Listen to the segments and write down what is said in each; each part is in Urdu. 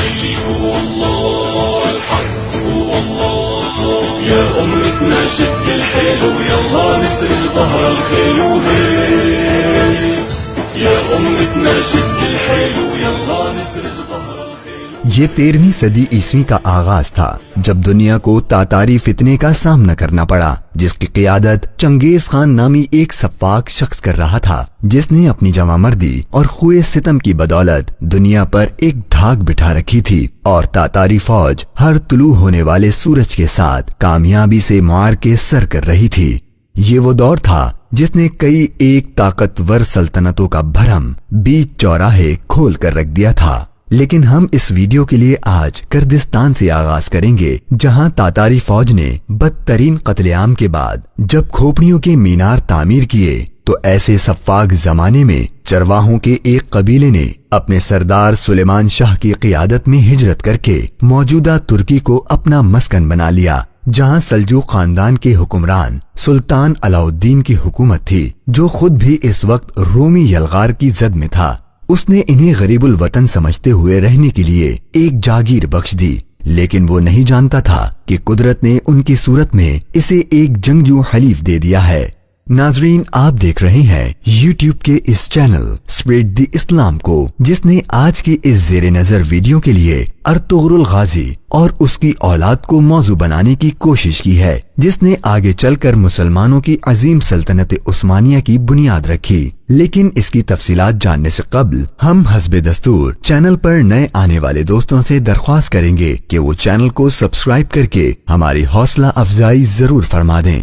الخيل هو الله الحق هو الله. يا أمتنا شد الحيل ويلا نسرج ظهر الخيل وهي. يا أمتنا شد الحيل ويلا نسرج ظهر الخيل. یہ 13ویں صدی عیسوی کا آغاز تھا جب دنیا کو تاتاری فتنے کا سامنا کرنا پڑا، جس کی قیادت چنگیز خان نامی ایک سفاک شخص کر رہا تھا، جس نے اپنی جوان مردی اور خوئے ستم کی بدولت دنیا پر ایک دھاک بٹھا رکھی تھی، اور تاتاری فوج ہر طلوع ہونے والے سورج کے ساتھ کامیابی سے معرکے سر کر رہی تھی۔ یہ وہ دور تھا جس نے کئی ایک طاقتور سلطنتوں کا بھرم بیچ چوراہے کھول کر رکھ دیا تھا۔ لیکن ہم اس ویڈیو کے لیے آج کردستان سے آغاز کریں گے، جہاں تاتاری فوج نے بدترین قتل عام کے بعد جب کھوپڑیوں کے مینار تعمیر کیے تو ایسے سفاک زمانے میں چرواہوں کے ایک قبیلے نے اپنے سردار سلیمان شاہ کی قیادت میں ہجرت کر کے موجودہ ترکی کو اپنا مسکن بنا لیا، جہاں سلجوق خاندان کے حکمران سلطان علاء الدین کی حکومت تھی، جو خود بھی اس وقت رومی یلغار کی زد میں تھا۔ اس نے انہیں غریب الوطن سمجھتے ہوئے رہنے کے لیے ایک جاگیر بخش دی، لیکن وہ نہیں جانتا تھا کہ قدرت نے ان کی صورت میں اسے ایک جنگجو حلیف دے دیا ہے۔ ناظرین، آپ دیکھ رہے ہیں یوٹیوب کے اس چینل اسپریڈ دی اسلام کو، جس نے آج کی اس زیر نظر ویڈیو کے لیے ارطغرل غازی اور اس کی اولاد کو موضوع بنانے کی کوشش کی ہے، جس نے آگے چل کر مسلمانوں کی عظیم سلطنت عثمانیہ کی بنیاد رکھی۔ لیکن اس کی تفصیلات جاننے سے قبل ہم حسب دستور چینل پر نئے آنے والے دوستوں سے درخواست کریں گے کہ وہ چینل کو سبسکرائب کر کے ہماری حوصلہ افزائی ضرور فرما دیں۔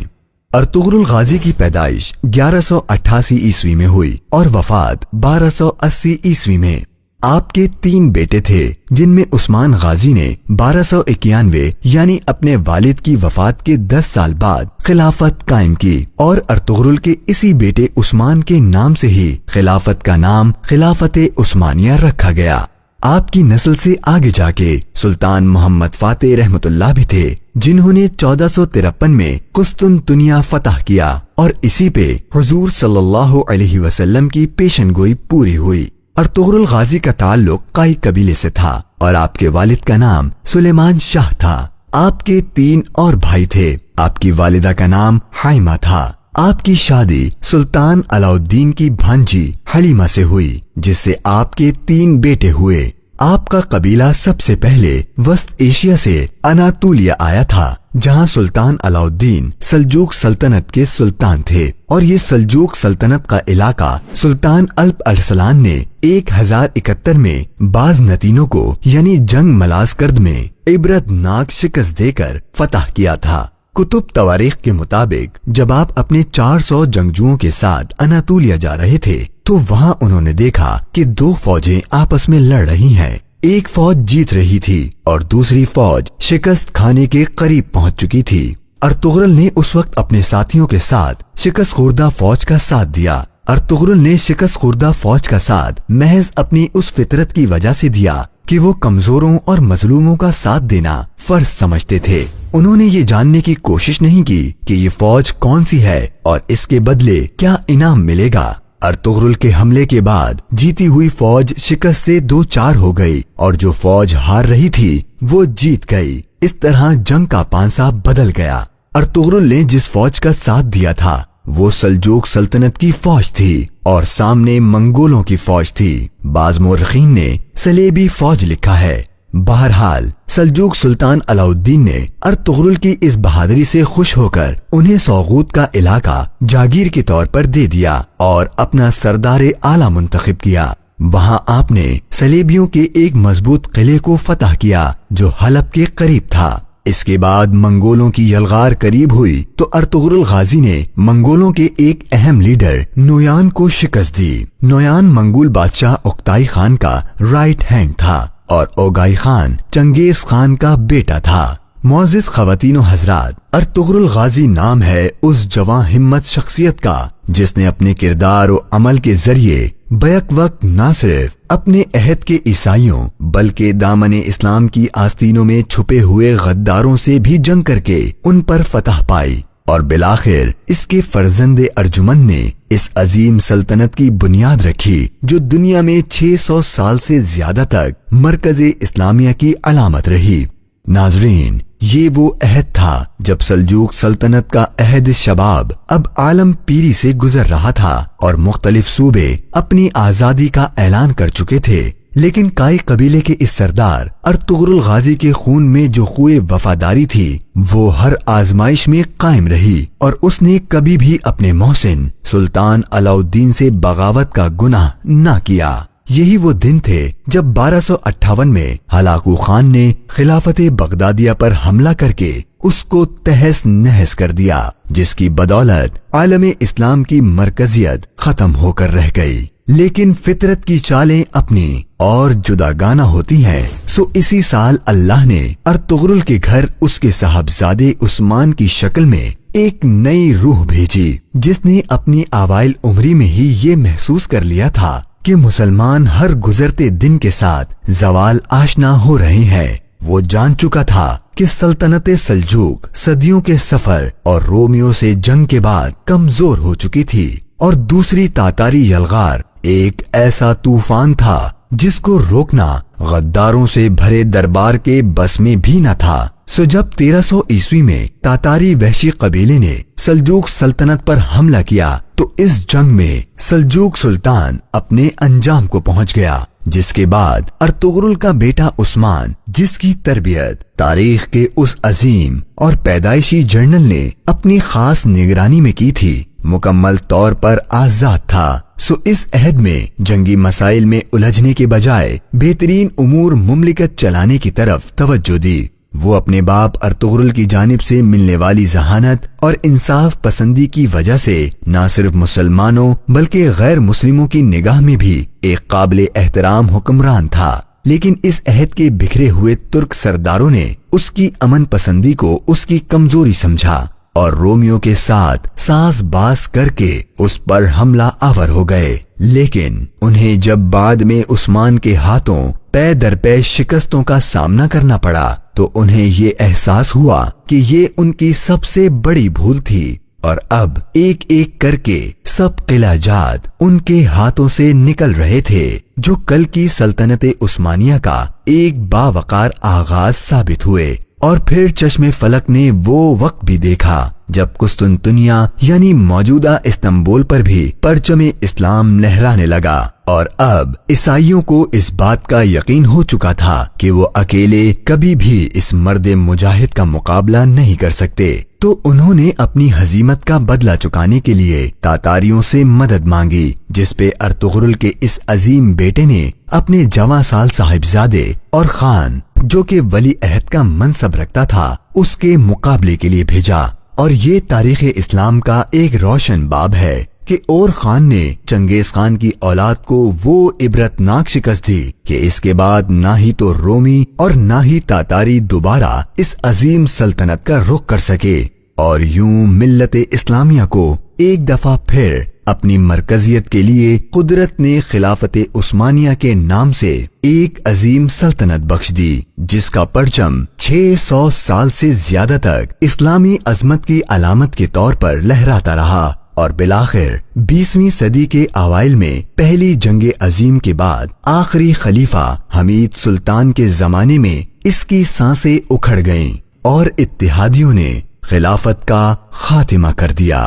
ارطغرل غازی کی پیدائش 1188 عیسوی میں ہوئی اور وفات 1280 عیسوی میں۔ آپ کے 3 بیٹے تھے، جن میں عثمان غازی نے 1291 یعنی اپنے والد کی وفات کے 10 سال بعد خلافت قائم کی، اور ارطغرل کے اسی بیٹے عثمان کے نام سے ہی خلافت کا نام خلافت عثمانیہ رکھا گیا۔ آپ کی نسل سے آگے جا کے سلطان محمد فاتح رحمت اللہ بھی تھے، جنہوں نے 1453 میں قسطنطنیہ فتح کیا، اور اسی پہ حضور صلی اللہ علیہ وسلم کی پیشن گوئی پوری ہوئی۔ ارطغرل غازی کا تعلق قائی قبیلے سے تھا، اور آپ کے والد کا نام سلیمان شاہ تھا۔ آپ کے 3 اور بھائی تھے۔ آپ کی والدہ کا نام حائمہ تھا۔ آپ کی شادی سلطان علاء الدین کی بھانجی حلیمہ سے ہوئی، جس سے آپ کے 3 بیٹے ہوئے۔ آپ کا قبیلہ سب سے پہلے وسط ایشیا سے اناطولیہ آیا تھا، جہاں سلطان علاء الدین سلجوق سلطنت کے سلطان تھے، اور یہ سلجوق سلطنت کا علاقہ سلطان الپ ارسلان نے 1071 میں باز نتینوں کو یعنی جنگ ملازکرد میں عبرت ناک شکست دے کر فتح کیا تھا۔ کتب تواریخ کے مطابق جب آپ اپنے 400 جنگجوؤں کے ساتھ اناطولیہ جا رہے تھے تو وہاں انہوں نے دیکھا کہ 2 فوجیں آپس میں لڑ رہی ہیں۔ ایک فوج جیت رہی تھی اور دوسری فوج شکست کھانے کے قریب پہنچ چکی تھی۔ ارطغرل نے اس وقت اپنے ساتھیوں کے ساتھ شکست خوردہ فوج کا ساتھ دیا۔ ارطغرل نے شکست خوردہ فوج کا ساتھ محض اپنی اس فطرت کی وجہ سے دیا کہ وہ کمزوروں اور مظلوموں کا ساتھ دینا فرض سمجھتے تھے۔ انہوں نے یہ جاننے کی کوشش نہیں کی کہ یہ فوج کون سی ہے اور اس کے بدلے کیا انعام ملے گا۔ ارطغرل کے حملے کے بعد جیتی ہوئی فوج شکست سے 2-4 ہو گئی، اور جو فوج ہار رہی تھی وہ جیت گئی۔ اس طرح جنگ کا پانسا بدل گیا۔ ارطغرل نے جس فوج کا ساتھ دیا تھا وہ سلجوق سلطنت کی فوج تھی، اور سامنے منگولوں کی فوج تھی۔ بعض مورخین نے صلیبی فوج لکھا ہے۔ بہرحال سلجوق سلطان علاء الدین نے ارطغرل کی اس بہادری سے خوش ہو کر انہیں سوغوت کا علاقہ جاگیر کے طور پر دے دیا اور اپنا سردار اعلیٰ منتخب کیا۔ وہاں آپ نے صلیبیوں کے ایک مضبوط قلعے کو فتح کیا جو حلب کے قریب تھا۔ اس کے بعد منگولوں کی یلغار قریب ہوئی تو ارطغرل غازی نے منگولوں کے ایک اہم لیڈر نویان کو شکست دی۔ نویان منگول بادشاہ اوکتائی خان کا رائٹ ہینڈ تھا، اور اوگائی خان چنگیز خان کا بیٹا تھا۔ معزز خواتین و حضرات، ارطغرل غازی نام ہے اس جواں ہمت شخصیت کا جس نے اپنے کردار و عمل کے ذریعے بیک وقت نہ صرف اپنے عہد کے عیسائیوں بلکہ دامن اسلام کی آستینوں میں چھپے ہوئے غداروں سے بھی جنگ کر کے ان پر فتح پائی، اور بالآخر اس کے فرزند ارجمند نے اس عظیم سلطنت کی بنیاد رکھی جو دنیا میں 600 سال سے زیادہ تک مرکز اسلامیہ کی علامت رہی۔ ناظرین، یہ وہ عہد تھا جب سلجوق سلطنت کا عہد شباب اب عالم پیری سے گزر رہا تھا اور مختلف صوبے اپنی آزادی کا اعلان کر چکے تھے، لیکن کائی قبیلے کے اس سردار ارطغرل غازی کے خون میں جو خوئے وفاداری تھی وہ ہر آزمائش میں قائم رہی، اور اس نے کبھی بھی اپنے محسن سلطان علاؤالدین سے بغاوت کا گناہ نہ کیا۔ یہی وہ دن تھے جب 1258 میں ہلاکو خان نے خلافت بغدادیہ پر حملہ کر کے اس کو تہس نہس کر دیا، جس کی بدولت عالم اسلام کی مرکزیت ختم ہو کر رہ گئی۔ لیکن فطرت کی چالیں اپنی اور جداگانہ ہوتی ہیں، سو اسی سال اللہ نے ارطغرل کے گھر اس کے صاحبزادے عثمان کی شکل میں ایک نئی روح بھیجی، جس نے اپنی اوائل عمری میں ہی یہ محسوس کر لیا تھا کہ مسلمان ہر گزرتے دن کے ساتھ زوال آشنا ہو رہے ہیں۔ وہ جان چکا تھا کہ سلطنت سلجوق صدیوں کے سفر اور رومیوں سے جنگ کے بعد کمزور ہو چکی تھی، اور دوسری تاتاری یلغار ایک ایسا طوفان تھا جس کو روکنا غداروں سے بھرے دربار کے بس میں بھی نہ تھا۔ سو جب 1300 عیسوی میں تاتاری وحشی قبیلے نے سلجوق سلطنت پر حملہ کیا تو اس جنگ میں سلجوق سلطان اپنے انجام کو پہنچ گیا، جس کے بعد ارطغرل کا بیٹا عثمان، جس کی تربیت تاریخ کے اس عظیم اور پیدائشی جرنل نے اپنی خاص نگرانی میں کی تھی، مکمل طور پر آزاد تھا۔ سو اس عہد میں جنگی مسائل میں الجھنے کے بجائے بہترین امور مملکت چلانے کی طرف توجہ دی۔ وہ اپنے باپ ارطغرل کی جانب سے ملنے والی ذہانت اور انصاف پسندی کی وجہ سے نہ صرف مسلمانوں بلکہ غیر مسلموں کی نگاہ میں بھی ایک قابل احترام حکمران تھا، لیکن اس عہد کے بکھرے ہوئے ترک سرداروں نے اس کی امن پسندی کو اس کی کمزوری سمجھا اور رومیوں کے ساتھ ساز باز کر کے اس پر حملہ آور ہو گئے۔ لیکن انہیں جب بعد میں عثمان کے ہاتھوں پے در پے شکستوں کا سامنا کرنا پڑا تو انہیں یہ احساس ہوا کہ یہ ان کی سب سے بڑی بھول تھی، اور اب ایک ایک کر کے سب قلعہ جات ان کے ہاتھوں سے نکل رہے تھے، جو کل کی سلطنت عثمانیہ کا ایک باوقار آغاز ثابت ہوئے۔ اور پھر چشم فلک نے وہ وقت بھی دیکھا جب قسطنطنیہ یعنی موجودہ استنبول پر بھی پرچم اسلام لہرانے لگا، اور اب عیسائیوں کو اس بات کا یقین ہو چکا تھا کہ وہ اکیلے کبھی بھی اس مرد مجاہد کا مقابلہ نہیں کر سکتے، تو انہوں نے اپنی ہزیمت کا بدلہ چکانے کے لیے تاتاریوں سے مدد مانگی، جس پہ ارطغرل کے اس عظیم بیٹے نے اپنے جواں سال صاحبزادے اور خان، جو کہ ولی عہد کا منصب رکھتا تھا، اس کے مقابلے کے لیے بھیجا۔ اور یہ تاریخ اسلام کا ایک روشن باب ہے کہ اور خان نے چنگیز خان کی اولاد کو وہ عبرتناک شکست دی کہ اس کے بعد نہ ہی تو رومی اور نہ ہی تاتاری دوبارہ اس عظیم سلطنت کا رخ کر سکے، اور یوں ملت اسلامیہ کو ایک دفعہ پھر اپنی مرکزیت کے لیے قدرت نے خلافت عثمانیہ کے نام سے ایک عظیم سلطنت بخش دی، جس کا پرچم 600 سال سے زیادہ تک اسلامی عظمت کی علامت کے طور پر لہراتا رہا، اور بالآخر 20ویں صدی کے اوائل میں پہلی جنگ عظیم کے بعد آخری خلیفہ حمید سلطان کے زمانے میں اس کی سانسیں اکھڑ گئیں اور اتحادیوں نے خلافت کا خاتمہ کر دیا۔